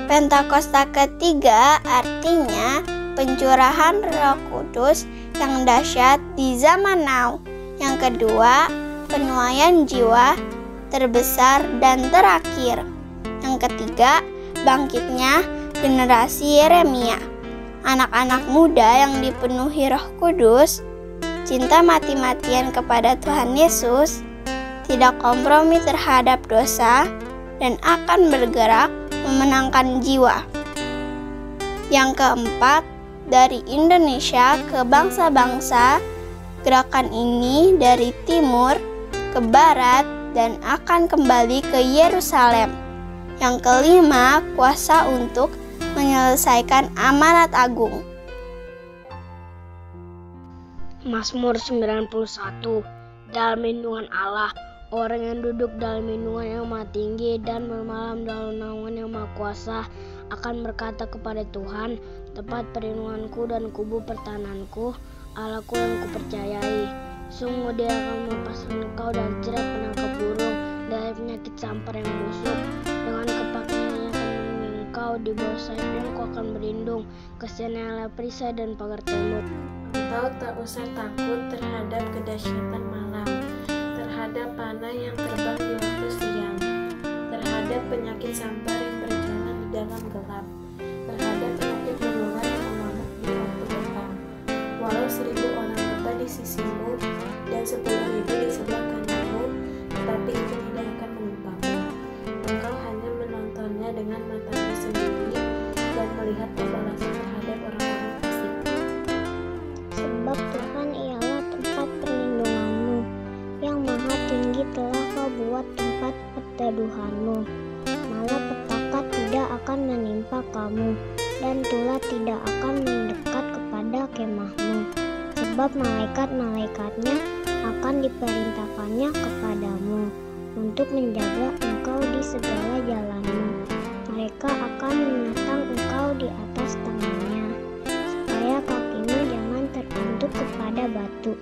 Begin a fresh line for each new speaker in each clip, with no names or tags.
Pentakosta ketiga artinya pencurahan Roh Kudus yang dahsyat di zaman now. Yang kedua, penuaian jiwa terbesar dan terakhir. Yang ketiga, bangkitnya generasi Yeremia. Anak-anak muda yang dipenuhi Roh Kudus, cinta mati-matian kepada Tuhan Yesus, tidak kompromi terhadap dosa, dan akan bergerak memenangkan jiwa. Yang keempat, dari Indonesia ke bangsa-bangsa, gerakan ini dari timur ke barat dan akan kembali ke Yerusalem. Yang kelima, kuasa untuk menyelesaikan amanat agung.
Mazmur 91. Dalam lindungan Allah, orang yang duduk dalam lindungan yang Maha Tinggi dan bermalam dalam naungan yang Maha Kuasa akan berkata kepada Tuhan, tempat perlindunganku dan kubu pertahananku, Allahku yang kupercayai. Sungguh Dia akan melepaskan engkau dari jerat penangkap burung, dari penyakit sampar yang busuk. Dengan kepakaiannya akan melindungi engkau, di bawah sayapnya engkau akan berlindung. Kasihannya adalah perisai dan pagar tembok.
Engkau tak usah takut terhadap kedahsyatan malam, terhadap panah yang terbang di waktu siang, terhadap penyakit sampar yang berjalan di dalam gelap, terhadap penyakit menular yang mengamuk di waktu petang. Walau 1000 orang mata di sisimu dan 10.000 di sebelah kananmu, tetapi itu tidak akan menimpamu. Engkau hanya menontonnya dengan matamu sendiri dan melihat pembalasan terhadap orang-orang fasik.
Sebab Tuhan ialah tempat perlindunganmu, yang Maha Tinggi telah Kau buat tempat perteduhanmu. Malapetaka tidak akan menimpa kamu, dan tulah tidak akan mendekat kepada kemahmu. Sebab malaikat-malaikatnya akan diperintahkannya kepadamu, untuk menjaga engkau di segala jalanmu. Mereka akan menentang engkau di atas tangannya, supaya kakimu jangan terbentuk kepada batu.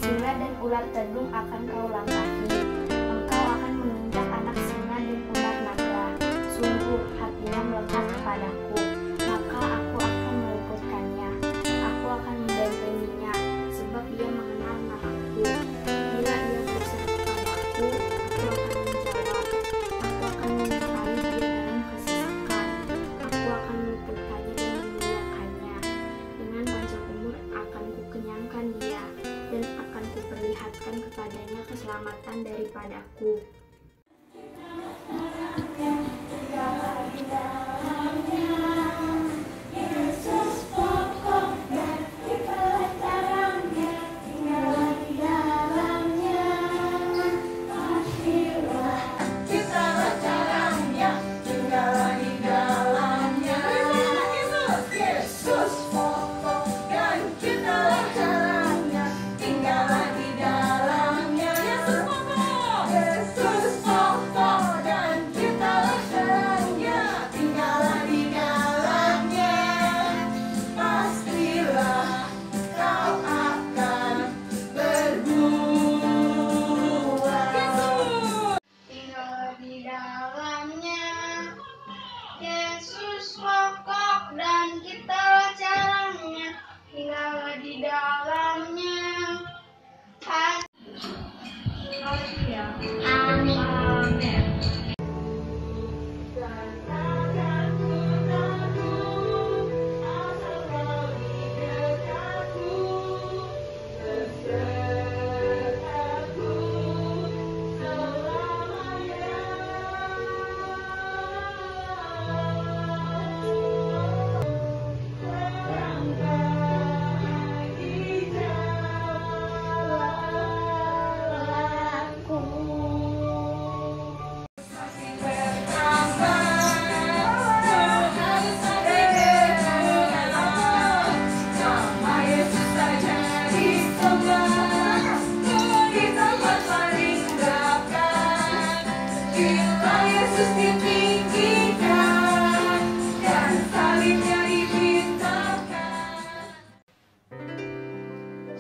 Singa dan ular tedung akan kau langkahi. Engkau akan menginjak anak singa dan ular naga. Sungguh hatinya melekat kepadaku, maka aku akan meluputkannya. Aku akan membentenginya, sebab dia mengenal namaku. Bila ia berseru kepadaku, aku akan menjawab. Aku akan menyertai dia dalam kesesakan. Aku akan meluputkannya dan memuliakannya. Dengan panjang umur akan kukenyangkan dia, dan akan kuperlihatkan kepadanya keselamatan daripadaku.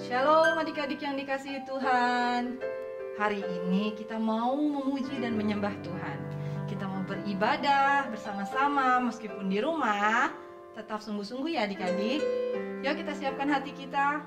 Shalom adik-adik yang dikasihi Tuhan. Hari ini kita mau memuji dan menyembah Tuhan. Kita mau beribadah bersama-sama meskipun di rumah, tetap sungguh-sungguh ya adik-adik. Yuk kita siapkan hati kita.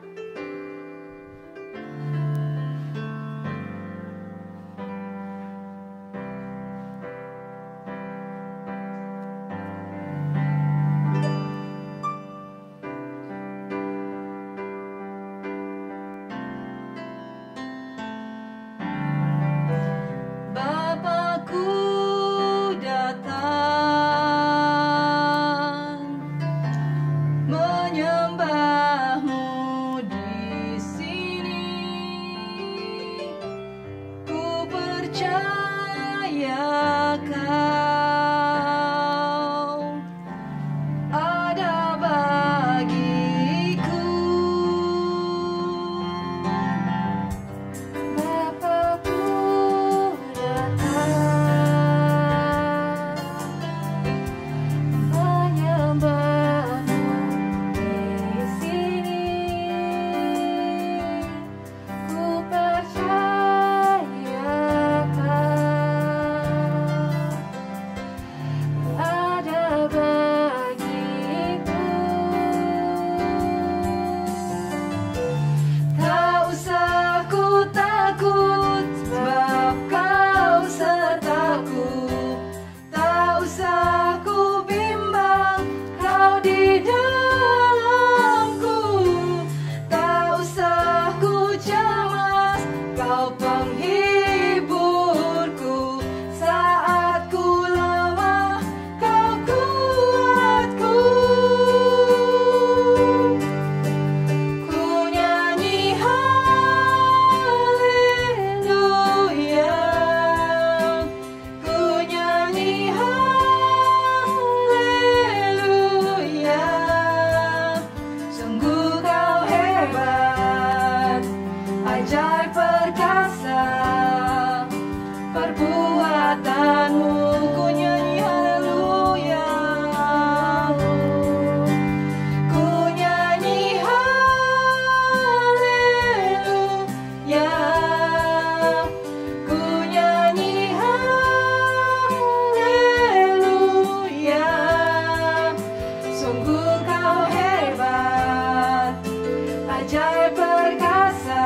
Ajaib perkasa,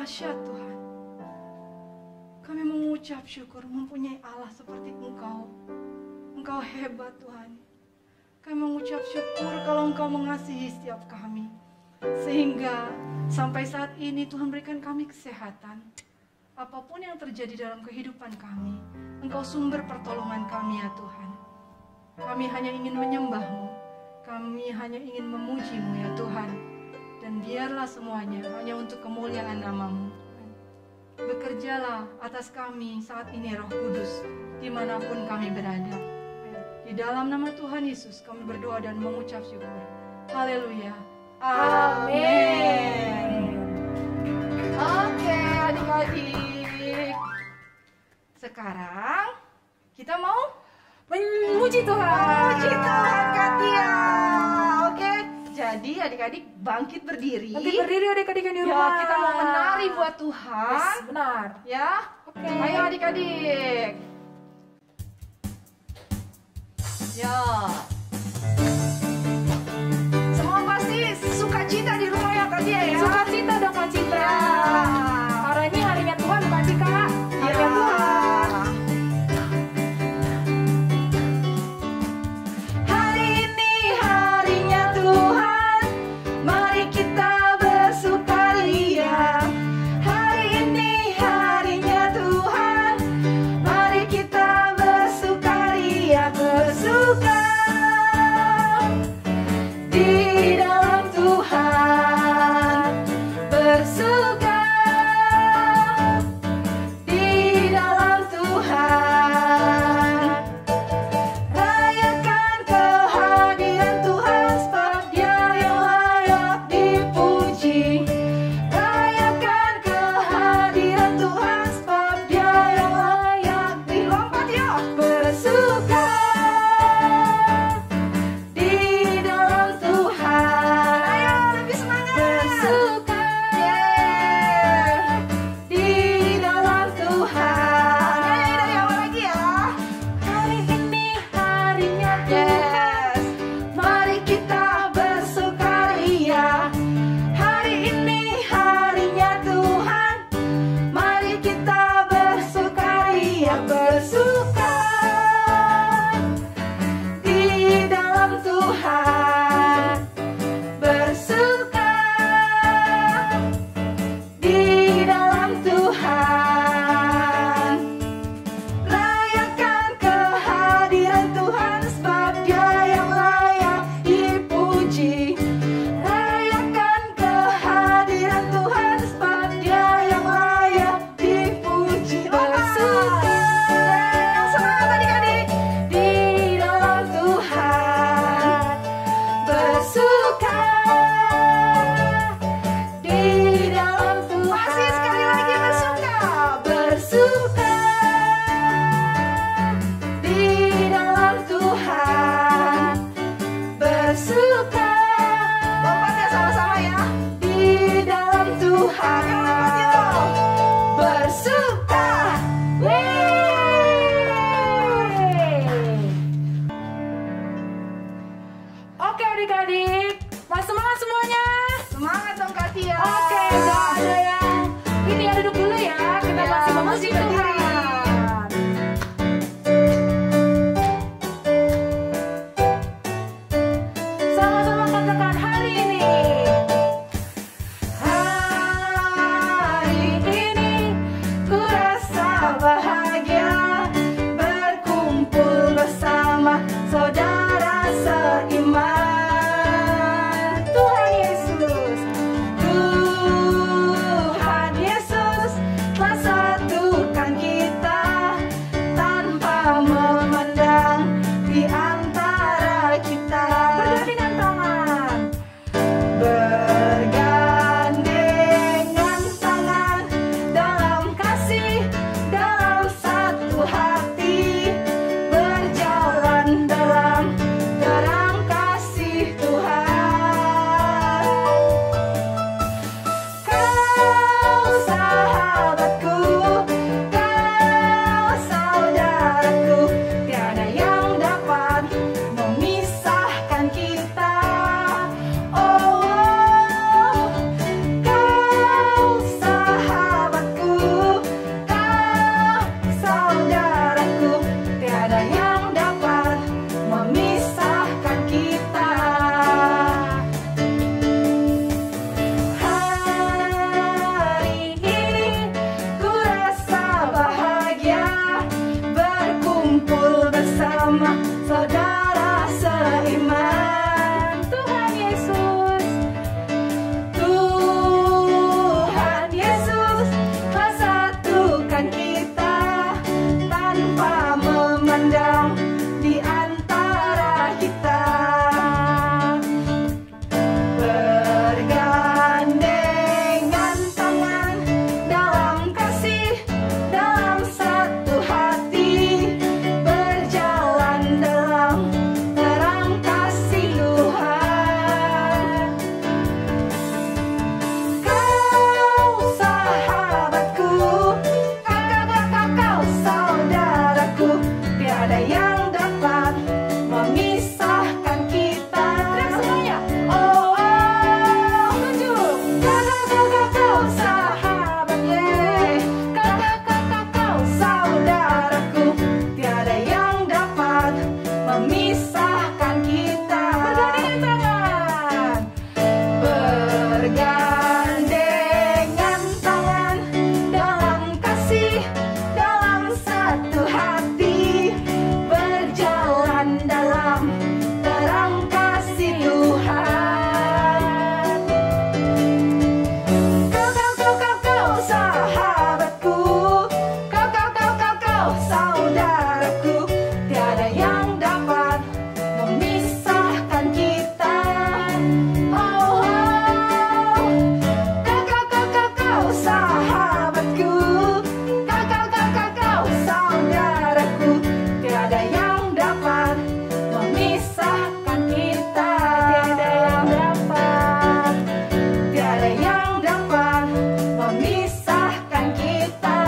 dahsyat Tuhan. Kami mengucap syukur mempunyai Allah seperti Engkau. Engkau hebat Tuhan. Kami mengucap syukur kalau Engkau mengasihi setiap kami. Sehingga sampai saat ini Tuhan berikan kami kesehatan. Apapun yang terjadi dalam kehidupan kami, Engkau sumber pertolongan kami ya Tuhan. Kami hanya ingin menyembah-Mu. Kami hanya ingin memuji-Mu ya Tuhan. Dan biarlah semuanya hanya untuk kemuliaan nama-Mu. Bekerjalah atas kami saat ini Roh Kudus, dimanapun kami berada. Di dalam nama Tuhan Yesus kami berdoa dan mengucap syukur. Haleluya. Amin. Oke adik-adik. Sekarang kita mau memuji Tuhan. Memuji Tuhan Katia. Oke. Jadi adik-adik bangkit berdiri.
Bangkit berdiri adik-adik yang di rumah.
Ya, kita mau menari buat Tuhan.
Yes, benar.
Ya.
Oke.
Ayo adik-adik. Ya. Semua pasti sukacita di rumah ya Kak Dia ya.
Sukacita dong Kak Citra.
Ya.
Karena ini harinya Tuhan bukan sih Kak? Harinya Tuhan.
Hari ini harinya Tuhan, mari kita bersukaria. Hari ini harinya Tuhan, mari kita bersukaria, bersuka di dalam Tuhan, bersuka di dalam Tuhan. Rayakan kehadiran Tuhan sebab Dia yang layak dipuji. Rayakan kehadiran Tuhan sebab Dia yang layak dilompat ya. Bersuka di dalam Tuhan. Ayo lebih semangat. Bersuka di dalam Tuhan. Nyanyi dari awal lagi ya. Hari ini harinya Tuhan, mari kita bersukaria. Hari ini harinya Tuhan, mari kita bersukaria, bersuka di dalam Tuhan, bersuka di dalam Tuhan. Rayakan kehadiran Tuhan sebab Dia yang layak dipuji. Rayakan kehadiran Tuhan sebab Dia yang layak dipuji. Bersuka yang semangat adik-adik di dalam Tuhan, bersuka di dalam Tuhan. Masih sekali lagi bersuka. bersama saudara seiman. Tuhan Yesus, Tuhan Yesus telah satukan kita tanpa memandang di antara kita. Bergandengan tangan dalam kasih, dalam satu hati, berjalan dalam terang kasih Tuhan. Kau sahabatku, kakak-kakak kau saudaraku, tiada yang dapat memisahkan kita. Teriak semuanya. Oh, oh, tunjuk. Kakak-kakak kau sahabat, yeah. Kakak-kakak kau saudaraku, tiada yang dapat memisahkan kita. Bergandengan tangan. Bergandengan tangan dalam kasih, dalam satu hati, berjalan dalam terang kasih Tuhan. Kakak-kakak kau sahabatku, kakak-kakak kau saudaraku, tiada yang dapat memisahkan kita. Oh, oh. Kakak-kakak kau sahabatku, kakak-kakak kau saudaraku, tiada yang dapat memisahkan kita. Tiada yang dapat memisahkan kita.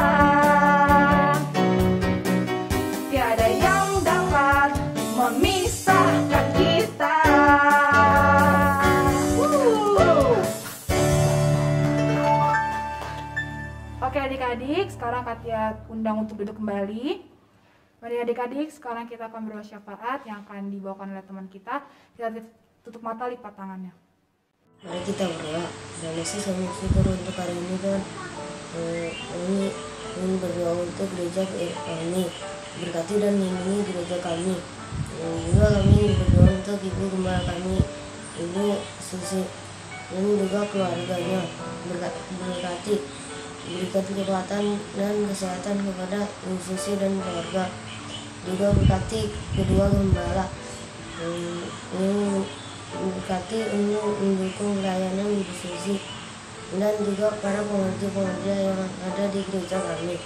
Tiada yang dapat memisahkan kita. Oke adik-adik, sekarang Katia undang untuk duduk kembali. Mari adik-adik, sekarang kita akan berdoa syafaat yang akan dibawakan oleh teman kita. Kita tutup mata, lipat tangannya.
Mari kita berdoa. Dan Yesus, kami bersyukur untuk hari ini Tuhan. Kami ingin berdoa untuk gereja ini. Berkati dan lindungi gereja kami. Juga kami berdoa untuk ibu gembala kami, Ibu Susi, dan juga keluarganya. Berkati, berikan kekuatan dan kesehatan kepada Ibu Susi dan keluarga. Juga berkati kedua gembala. Berkati untuk mendukung pelayanan Ibu Susi dan juga para pengerja yang ada di gereja kami.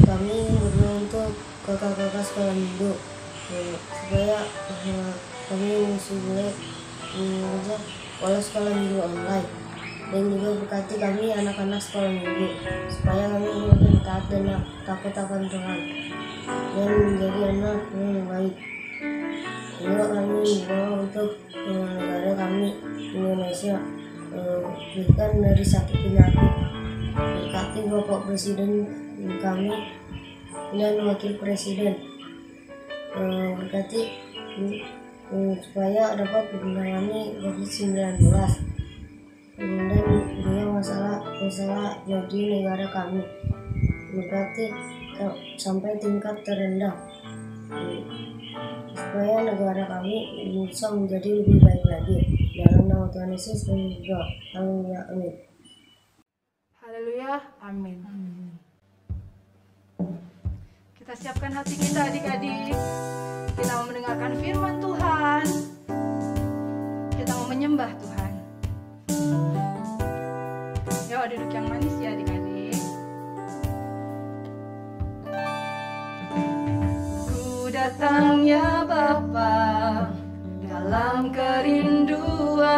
Kami berdoa untuk kakak-kakak sekolah minggu supaya kami boleh sekolah sekolah minggu online, dan juga berkati kami anak-anak sekolah minggu supaya kami lebih taat dan takut akan Tuhan dan menjadi anak yang baik. Juga kami berdoa untuk negara kami Indonesia, berikan dari sakit penyakit. Berkati Bapak Presiden kami dan Wakil Presiden. Berkati supaya dapat menangani COVID-19 dan juga masalah di negara kami. Berkati sampai tingkat terendah supaya negara kami bisa menjadi lebih baik lagi. Dalam nama Tuhan Yesus kami berdoa. Haleluya, amin.
Haleluya, amin. Kita siapkan hati kita adik-adik. Kita mau mendengarkan firman Tuhan. Kita mau menyembah Tuhan. Yuk duduk yang manis ya adik-adik. Ku datang ya Bapa dalam kerinduan,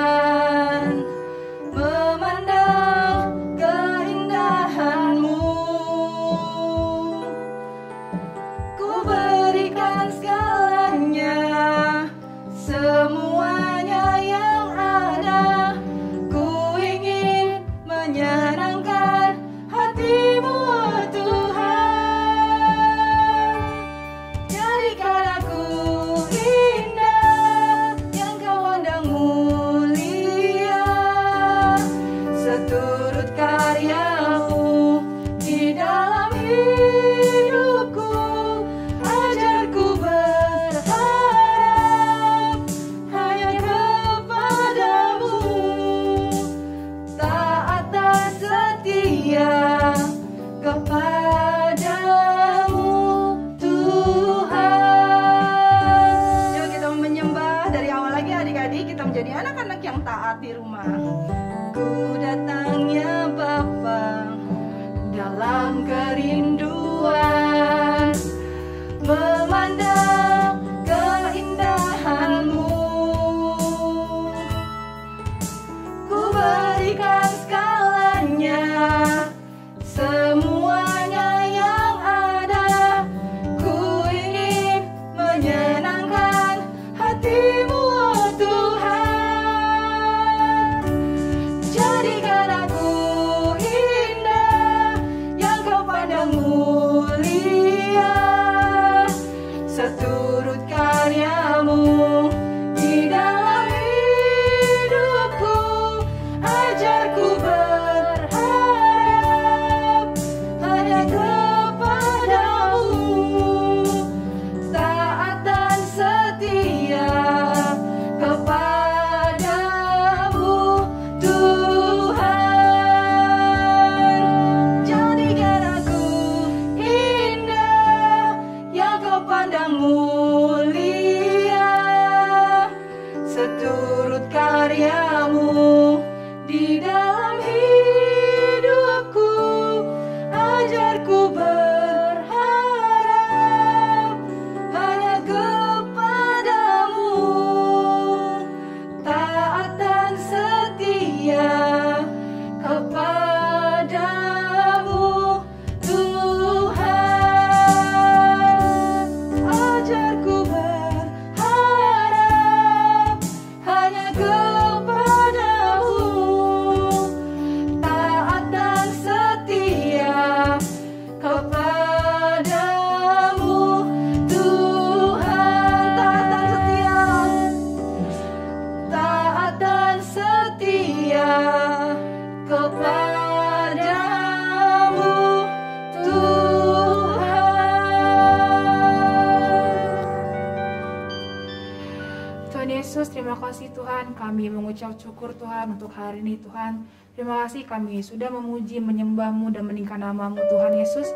memandang keindahan-Mu. Ku berikan segalanya, semuanya yang ada. Ku ingin menyenangkan hati-Mu, oh Tuhan. Jadikan aku indah yang Kau pandangmu.
Terima kasih Tuhan, kami mengucap syukur Tuhan untuk hari ini Tuhan. Terima kasih kami sudah memuji, menyembah-Mu dan meninggikan nama-Mu Tuhan Yesus.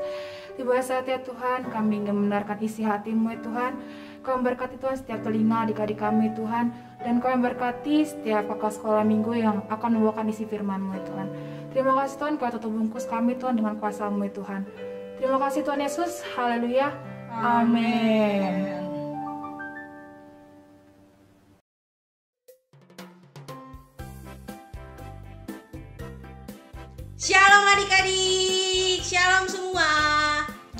Tiba saatnya Tuhan, kami ingin mendengarkan isi hati-Mu ya Tuhan. Kau memberkati Tuhan setiap telinga adik-adik kami Tuhan. Dan Kau memberkati setiap kakak sekolah minggu yang akan membawakan isi firman-Mu ya Tuhan. Terima kasih Tuhan, Kau tutup bungkus kami Tuhan dengan kuasa-Mu ya Tuhan. Terima kasih Tuhan Yesus, haleluya, amin.
Shalom adik-adik, shalom semua.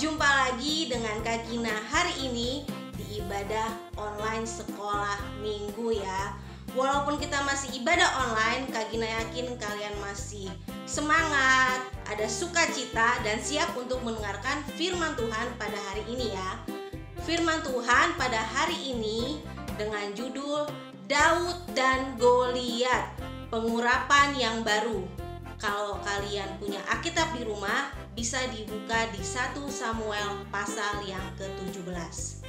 Jumpa lagi dengan Kak Gina hari ini di ibadah online sekolah minggu ya. Walaupun kita masih ibadah online, Kak Gina yakin kalian masih semangat, ada sukacita dan siap untuk mendengarkan firman Tuhan pada hari ini ya. Firman Tuhan pada hari ini dengan judul Daud dan Goliat, pengurapan yang baru. Kalau kalian punya Alkitab di rumah, bisa dibuka di 1 Samuel pasal yang ke-17.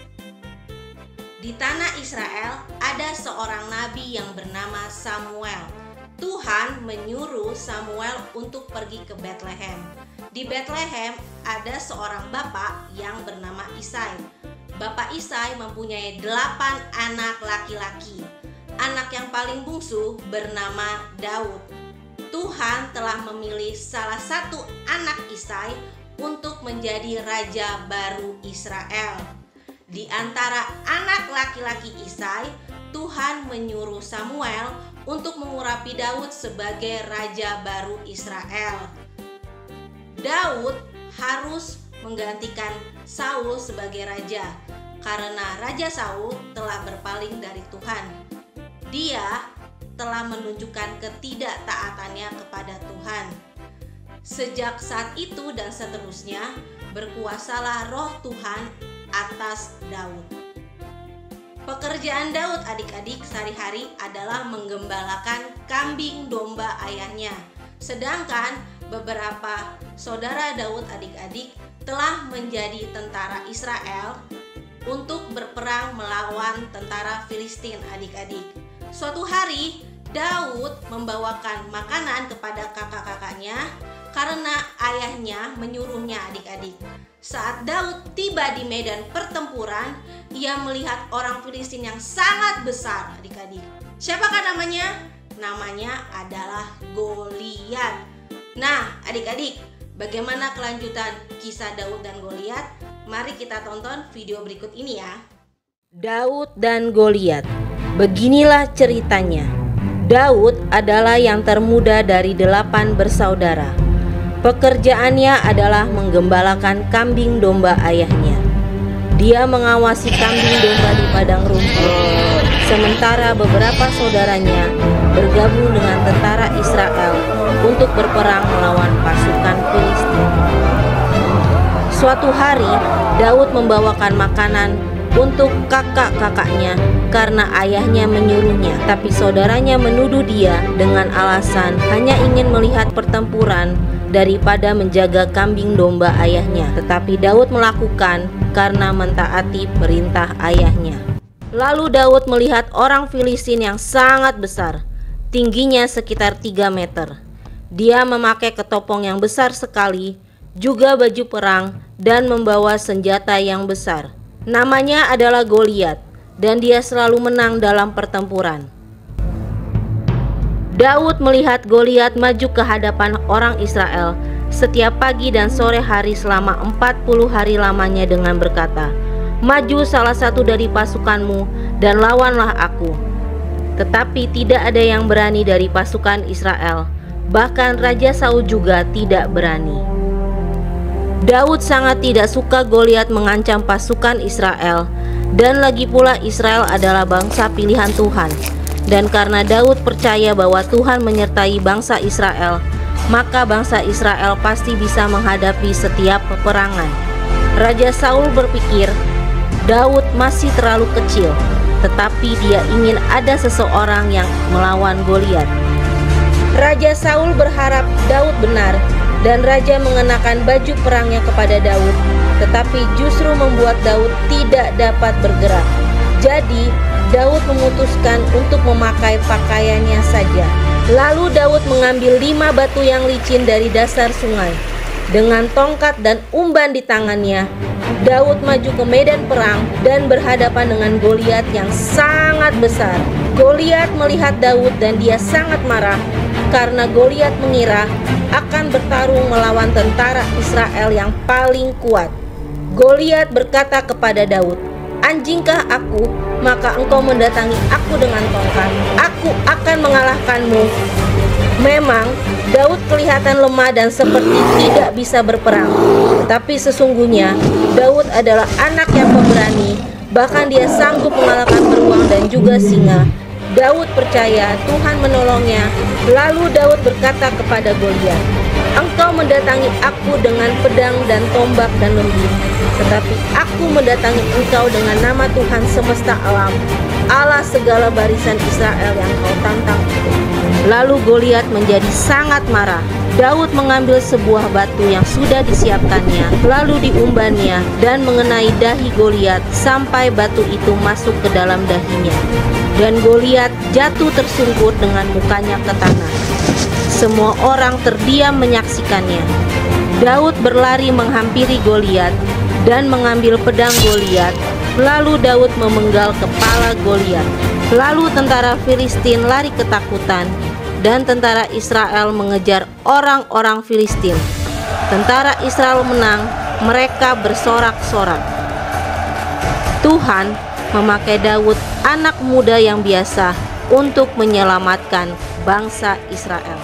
Di tanah Israel ada seorang nabi yang bernama Samuel. Tuhan menyuruh Samuel untuk pergi ke Betlehem. Di Betlehem ada seorang bapak yang bernama Isai. Bapak Isai mempunyai 8 anak laki-laki. Anak yang paling bungsu bernama Daud. Tuhan telah memilih salah satu anak Isai untuk menjadi raja baru Israel. Di antara anak laki-laki Isai, Tuhan menyuruh Samuel untuk mengurapi Daud sebagai raja baru Israel. Daud harus menggantikan Saul sebagai raja karena Raja Saul telah berpaling dari Tuhan. Dia telah menunjukkan ketidaktaatannya kepada Tuhan. Sejak saat itu dan seterusnya, berkuasalah roh Tuhan atas Daud. Pekerjaan Daud adik-adik sehari-hari adalah menggembalakan kambing domba ayahnya. Sedangkan beberapa saudara Daud adik-adik telah menjadi tentara Israel untuk berperang melawan tentara Filistin adik-adik. Suatu hari Daud membawakan makanan kepada kakak-kakaknya karena ayahnya menyuruhnya adik-adik. Saat Daud tiba di medan pertempuran, ia melihat orang Filistin yang sangat besar adik-adik. Siapakah namanya? Namanya adalah Goliat. Nah adik-adik, bagaimana kelanjutan kisah Daud dan Goliat? Mari kita tonton video berikut ini ya. Daud dan Goliat. Beginilah ceritanya. Daud adalah yang termuda dari 8 bersaudara. Pekerjaannya adalah menggembalakan kambing domba ayahnya. Dia mengawasi kambing domba di padang rumput, sementara beberapa saudaranya bergabung dengan tentara Israel untuk berperang melawan pasukan Filistin. Suatu hari, Daud membawakan makanan untuk kakak-kakaknya karena ayahnya menyuruhnya, tapi saudaranya menuduh dia dengan alasan hanya ingin melihat pertempuran daripada menjaga kambing domba ayahnya. Tetapi Daud melakukan karena mentaati perintah ayahnya. Lalu Daud melihat orang Filistin yang sangat besar, tingginya sekitar 3 meter. Dia memakai ketopong yang besar sekali, juga baju perang, dan membawa senjata yang besar. Namanya adalah Goliat, dan dia selalu menang dalam pertempuran. Daud melihat Goliat maju ke hadapan orang Israel setiap pagi dan sore hari selama 40 hari lamanya dengan berkata, "Maju salah satu dari pasukanmu dan lawanlah aku." Tetapi tidak ada yang berani dari pasukan Israel, bahkan Raja Saul juga tidak berani. Daud sangat tidak suka Goliat mengancam pasukan Israel, dan lagi pula Israel adalah bangsa pilihan Tuhan. Dan karena Daud percaya bahwa Tuhan menyertai bangsa Israel, maka bangsa Israel pasti bisa menghadapi setiap peperangan. Raja Saul berpikir Daud masih terlalu kecil, tetapi dia ingin ada seseorang yang melawan Goliat. Raja Saul berharap Daud benar, dan raja mengenakan baju perangnya kepada Daud, tetapi justru membuat Daud tidak dapat bergerak. Jadi Daud memutuskan untuk memakai pakaiannya saja. Lalu Daud mengambil 5 batu yang licin dari dasar sungai. Dengan tongkat dan umban di tangannya, Daud maju ke medan perang dan berhadapan dengan Goliat yang sangat besar. Goliat melihat Daud dan dia sangat marah karena Goliat mengira akan bertarung melawan tentara Israel yang paling kuat. Goliat berkata kepada Daud, "Anjingkah aku, maka engkau mendatangi aku dengan tongkat? Aku akan mengalahkanmu." Memang Daud kelihatan lemah dan seperti tidak bisa berperang. Tetapi sesungguhnya Daud adalah anak yang pemberani. Bahkan dia sanggup mengalahkan beruang dan juga singa. Daud percaya Tuhan menolongnya. Lalu Daud berkata kepada Goliat, "Engkau mendatangi aku dengan pedang dan tombak dan lembing, tetapi aku mendatangi engkau dengan nama Tuhan semesta alam, Allah segala barisan Israel yang kau tantang itu." Lalu Goliat menjadi sangat marah. Daud mengambil sebuah batu yang sudah disiapkannya, lalu diumbannya dan mengenai dahi Goliat sampai batu itu masuk ke dalam dahinya. Dan Goliat jatuh tersungkur dengan mukanya ke tanah. Semua orang terdiam menyaksikannya. Daud berlari menghampiri Goliat dan mengambil pedang Goliat. Lalu Daud memenggal kepala Goliat. Lalu tentara Filistin lari ketakutan dan tentara Israel mengejar orang-orang Filistin. Tentara Israel menang, mereka bersorak-sorak. Tuhan memakai Daud, anak muda yang biasa, untuk menyelamatkan bangsa Israel.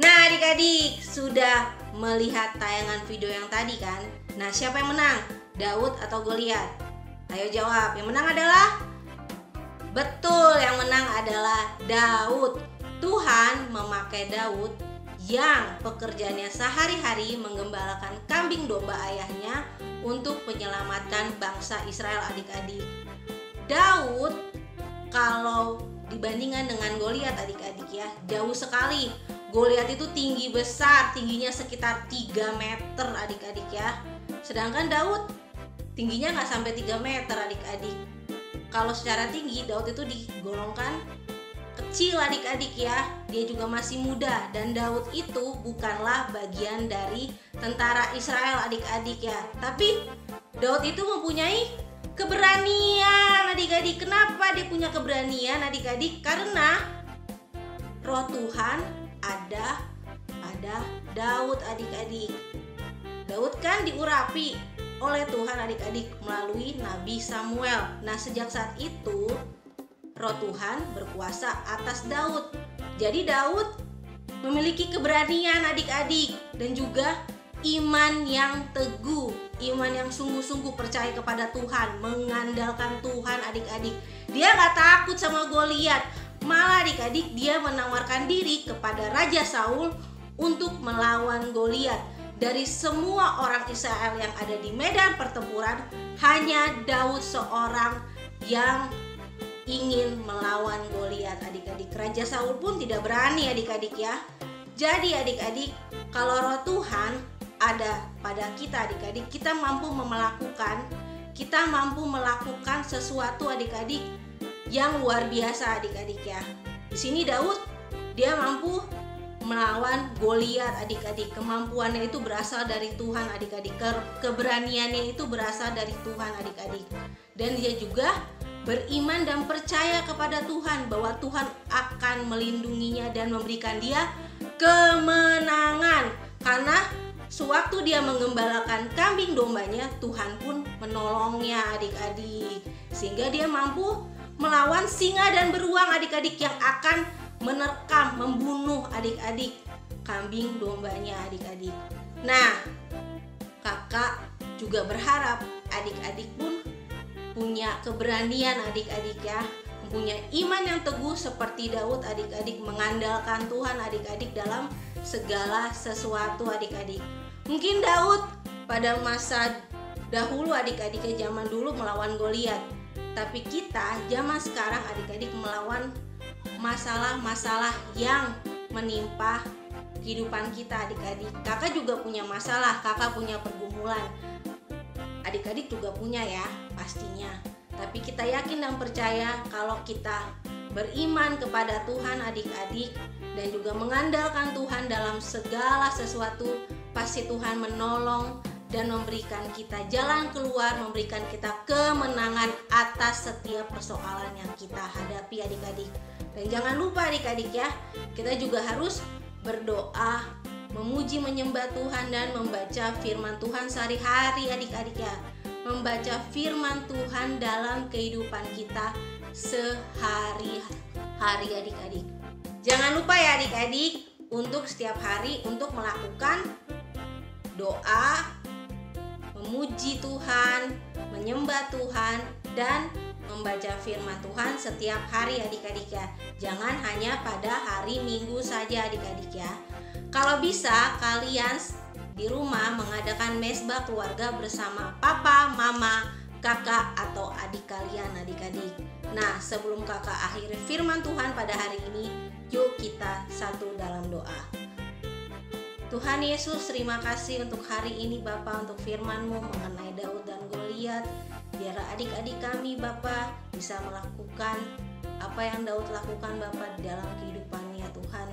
Nah, adik-adik sudah melihat tayangan video yang tadi kan? Nah, siapa yang menang? Daud atau Goliat? Ayo jawab. Yang menang adalah? Betul, yang menang adalah Daud. Tuhan memakai Daud yang pekerjaannya sehari-hari menggembalakan kambing domba ayahnya untuk menyelamatkan bangsa Israel, adik-adik. Daud kalau dibandingkan dengan Goliat, adik-adik ya, jauh sekali. Goliat itu tinggi besar, tingginya sekitar 3 meter adik-adik ya. Sedangkan Daud tingginya nggak sampai 3 meter adik-adik. Kalau secara tinggi Daud itu digolongkan kecil adik-adik ya. Dia juga masih muda dan Daud itu bukanlah bagian dari tentara Israel adik-adik ya. Tapi Daud itu mempunyai keberanian adik-adik. Kenapa dia punya keberanian adik-adik? Karena roh Tuhan ada pada Daud adik-adik. Daud kan diurapi oleh Tuhan adik-adik melalui Nabi Samuel. Nah, sejak saat itu roh Tuhan berkuasa atas Daud. Jadi Daud memiliki keberanian adik-adik dan juga iman yang teguh, iman yang sungguh-sungguh percaya kepada Tuhan, mengandalkan Tuhan adik-adik. Dia gak takut sama Goliat, malah adik-adik dia menawarkan diri kepada Raja Saul untuk melawan Goliat. Dari semua orang Israel yang ada di medan pertempuran, hanya Daud seorang yang ingin melawan Goliat adik-adik. Raja Saul pun tidak berani adik-adik ya. Jadi adik-adik, kalau roh Tuhan ada pada kita adik-adik, kita mampu melakukan sesuatu adik-adik yang luar biasa adik-adik ya. Di sini Daud dia mampu melawan Goliat adik-adik. Kemampuannya itu berasal dari Tuhan adik-adik. Keberaniannya itu berasal dari Tuhan adik-adik. Dan dia juga beriman dan percaya kepada Tuhan bahwa Tuhan akan melindunginya dan memberikan dia kemenangan. Karena sewaktu dia menggembalakan kambing dombanya, Tuhan pun menolongnya adik-adik. Sehingga dia mampu melawan singa dan beruang adik-adik yang akan menerkam, membunuh adik-adik kambing dombanya adik-adik. Nah, kakak juga berharap adik-adik pun punya keberanian adik-adik ya, mempunyai iman yang teguh seperti Daud adik-adik, mengandalkan Tuhan adik-adik dalam segala sesuatu adik-adik. Mungkin Daud pada masa dahulu adik-adik ya, zaman dulu melawan Goliat, tapi kita zaman sekarang adik-adik melawan masalah-masalah yang menimpa kehidupan kita adik-adik. Kakak juga punya masalah, kakak punya pergumulan, adik-adik juga punya ya pastinya. Tapi kita yakin dan percaya kalau kita beriman kepada Tuhan adik-adik dan juga mengandalkan Tuhan dalam segala sesuatu, pasti Tuhan menolong dan memberikan kita jalan keluar, memberikan kita kemenangan atas setiap persoalan yang kita hadapi adik-adik. Dan jangan lupa adik-adik ya, kita juga harus berdoa, memuji, menyembah Tuhan dan membaca firman Tuhan sehari-hari adik-adik ya. Membaca firman Tuhan dalam kehidupan kita sehari-hari adik-adik. Jangan lupa ya adik-adik untuk setiap hari untuk melakukan doa, memuji Tuhan, menyembah Tuhan, dan membaca firman Tuhan setiap hari adik-adik ya. Jangan hanya pada hari Minggu saja adik-adik ya. Kalau bisa kalian di rumah mengadakan mesbah keluarga bersama papa, mama, kakak, atau adik kalian adik-adik. Nah, sebelum kakak akhiri firman Tuhan pada hari ini, yuk kita satu dalam doa. Tuhan Yesus, terima kasih untuk hari ini Bapa, untuk firman-Mu mengenai Daud dan Goliat. Biarlah adik-adik kami Bapa bisa melakukan apa yang Daud lakukan Bapa di dalam kehidupannya Tuhan.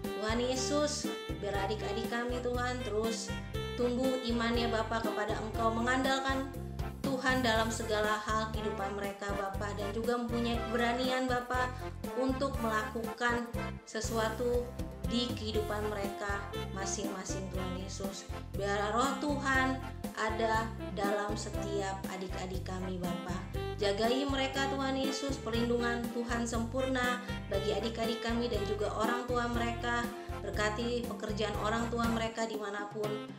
Tuhan Yesus, biar adik-adik kami Tuhan terus tumbuh imannya Bapa kepada Engkau, mengandalkan Tuhan dalam segala hal kehidupan mereka Bapa, dan juga mempunyai keberanian Bapa untuk melakukan sesuatu di kehidupan mereka masing-masing Tuhan Yesus. Biar roh Tuhan ada dalam setiap adik-adik kami Bapa. Jagai mereka Tuhan Yesus, perlindungan Tuhan sempurna bagi adik-adik kami dan juga orang tua mereka. Berkati pekerjaan orang tua mereka dimanapun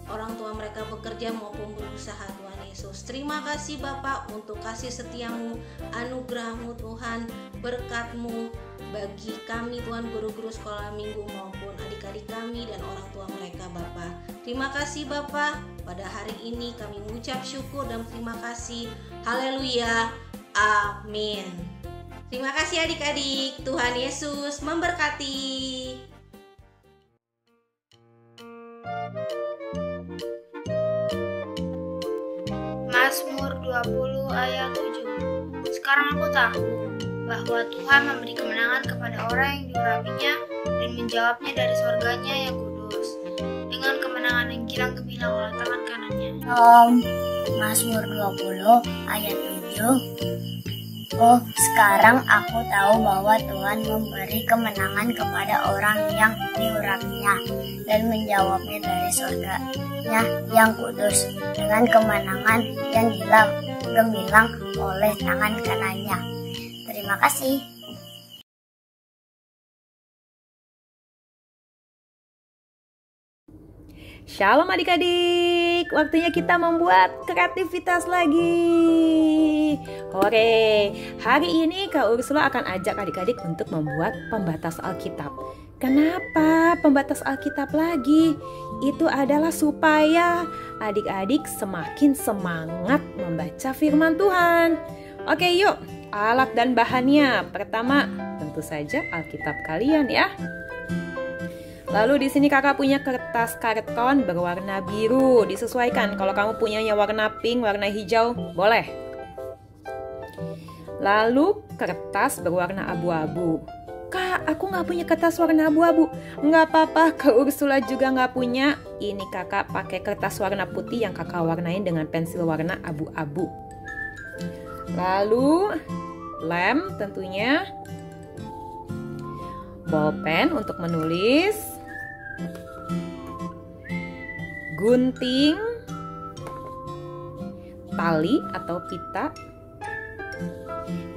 orang tua mereka bekerja maupun berusaha Tuhan Yesus. Terima kasih Bapak untuk kasih setiamu, anugerahmu Tuhan, berkatmu bagi kami Tuhan, guru-guru sekolah minggu maupun adik-adik kami dan orang tua mereka Bapak. Terima kasih Bapak, pada hari ini kami mengucap syukur dan terima kasih. Haleluya, amin. Terima kasih adik-adik, Tuhan Yesus memberkati.
Mazmur 20 ayat 7. Sekarang aku tahu bahwa Tuhan memberi kemenangan kepada orang yang diurapinya dan menjawabnya dari surganya yang kudus. Dengan kemenangan yang gilang gemilang oleh tangan kanannya.
Mazmur 20 ayat 7. Oh, sekarang aku tahu bahwa Tuhan memberi kemenangan kepada orang yang diurapinya dan menjawabnya dari surganya yang kudus dengan kemenangan yang gilang gemilang oleh tangan kanannya. Terima kasih.
Shalom adik-adik, waktunya kita membuat kreativitas lagi. Hore, hari ini Kak Ursula akan ajak adik-adik untuk membuat pembatas Alkitab. Kenapa pembatas Alkitab lagi? Itu adalah supaya adik-adik semakin semangat membaca firman Tuhan. Oke, yuk, alat dan bahannya. Pertama, tentu saja Alkitab kalian ya. Lalu di sini kakak punya kertas karton berwarna biru, disesuaikan. Kalau kamu punyanya warna pink, warna hijau, boleh. Lalu kertas berwarna abu-abu. Kak, aku nggak punya kertas warna abu-abu. Nggak apa-apa, Kak Ursula juga nggak punya. Ini kakak pakai kertas warna putih yang kakak warnain dengan pensil warna abu-abu. Lalu lem tentunya. Bolpen untuk menulis. Gunting, tali atau pita,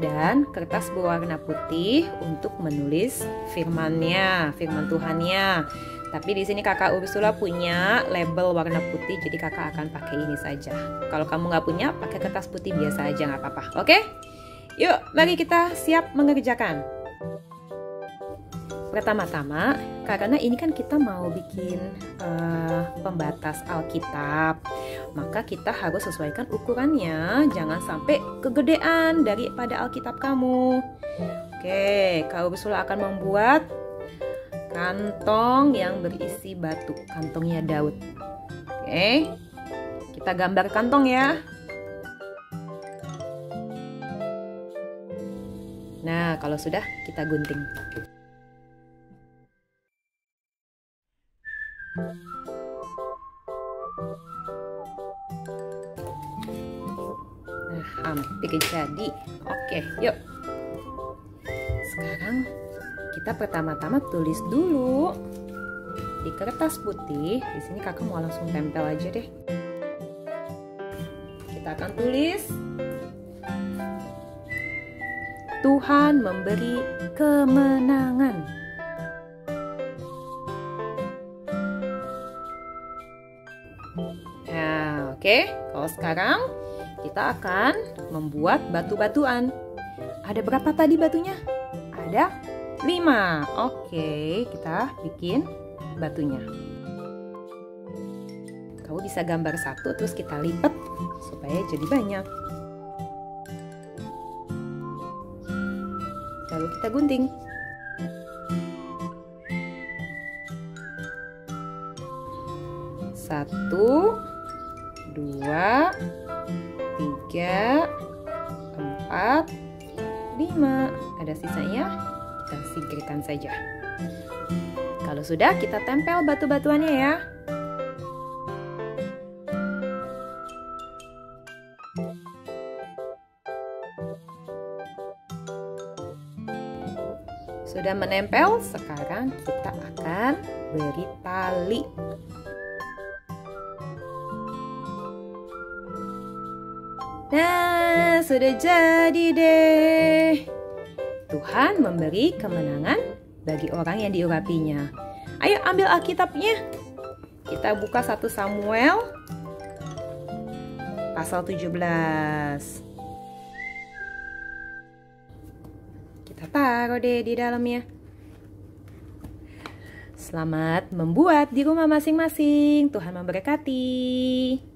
dan kertas berwarna putih untuk menulis firman-Nya, firman Tuhan-Nya. Tapi di sini kakak Ursula punya label warna putih, jadi kakak akan pakai ini saja. Kalau kamu nggak punya, pakai kertas putih biasa aja nggak apa-apa. Oke? Yuk, mari kita siap mengerjakan. Pertama-tama, karena ini kan kita mau bikin pembatas Alkitab, maka kita harus sesuaikan ukurannya, jangan sampai kegedean daripada Alkitab kamu. Oke, Kak Ursula akan membuat kantong yang berisi batu, kantongnya Daud. Oke, kita gambar kantong ya. Nah, kalau sudah kita gunting. Nah, hampir jadi. Oke, yuk. Sekarang kita pertama-tama tulis dulu di kertas putih. Di sini kakak mau langsung tempel aja deh. Kita akan tulis, Tuhan memberi kemenangan. Nah, oke. Kalau sekarang kita akan membuat batu-batuan. Ada berapa tadi batunya? Ada 5. Oke, kita bikin batunya. Kamu bisa gambar satu terus kita lipat supaya jadi banyak. Lalu kita gunting. Satu, 2, 3, 4, 5. Ada sisanya, kita singkirkan saja. Kalau sudah, kita tempel batu-batuannya ya. Sudah menempel, sekarang kita akan beri tali. Nah, sudah jadi deh. Tuhan memberi kemenangan bagi orang yang diurapinya. Ayo ambil Alkitabnya. Kita buka 1 Samuel pasal 17. Kita taruh deh di dalamnya. Selamat membuat di rumah masing-masing. Tuhan memberkati.